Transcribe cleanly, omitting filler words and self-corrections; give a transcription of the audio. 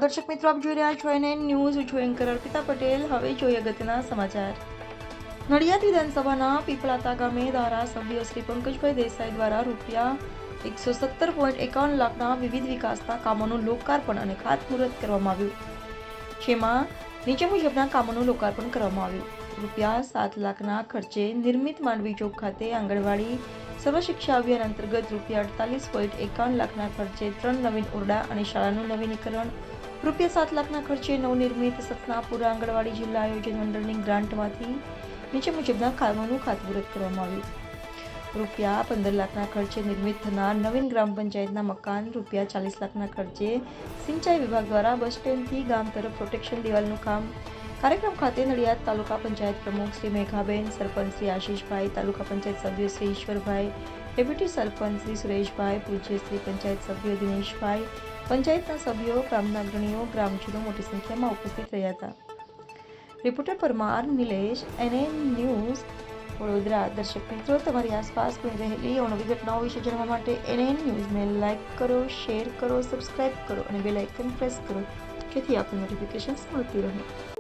દર્શક મિત્રો, આપ જોઈ રહ્યા છો એને ન્યૂઝ. છું એન્કર અર્પિતા પટેલ. હવે જોઈએ અગત્યના સમાચાર. નડિયાદ વિધાનસભાના પીપળાતા ગામે ધારાસભ્ય શ્રી પંકજભાઈ દેસાઈ દ્વારા રૂપિયા 117.51 લાખના વિવિધ વિકાસના કામોનું લોકાર્પણ અને ખાતમુહૂર્ત કરવામાં આવ્યું. જેમાં નીચે મુજબના કામોનું લોકાર્પણ કરવામાં આવ્યું. રૂપિયા 7 લાખના ખર્ચે નિર્મિત માંડવી ચોક ખાતે આંગણવાડી સર્વ શિક્ષા અભિયાન અંતર્ગત રૂપિયા 48.51 લાખના ખર્ચે 3 નવીન ઓરડા અને શાળાનું નવીનીકરણ. રૂપિયા 7 લાખના ખર્ચે નવનિર્મિત સતનાપુરા આંગણવાડી જિલ્લા આયોજન મંડળની ગ્રાન્ટમાંથી નીચે મુજબના કામોનું ખાતમુહૂર્ત કરવામાં આવ્યું. રૂપિયા 15 લાખના ખર્ચે નિર્મિત થનાર નવીન ગ્રામ પંચાયતના મકાન. રૂપિયા 40 લાખના ખર્ચે સિંચાઈ વિભાગ દ્વારા બસ સ્ટેન્ડથી ગામ તરફ પ્રોટેક્શન દિવાલનું કામ. કાર્યક્રમ ખાતે નડિયાદ તાલુકા પંચાયત પ્રમુખ શ્રી મેઘાબેન, સરપંચ શ્રી આશીષભાઈ, તાલુકા પંચાયત સભ્ય શ્રી ઈશ્વરભાઈ, ડેપ્યુટી સરપંચ શ્રી સુરેશભાઈ, પૂજ્ય શ્રી પંચાયત સભ્ય દિનેશભાઈ, પંચાયતના સભ્યો, ગ્રામના અગ્રણીઓ, ગ્રામજનો મોટી સંખ્યામાં ઉપસ્થિત રહ્યા હતા. Reporter Parmar Nilesh, NN news, Vadodara. દર્શક મિત્રો, તમારી આસપાસ બની રહેલી અવનવી ઘટનાઓ વિશે જાણવા માટે NN ન્યૂઝને લાઇક કરો, શેર કરો, સબસ્ક્રાઇબ કરો અને બેલ આઇકન પ્રેસ કરો, જેથી આપને નોટિફિકેશન્સ મળતી રહે.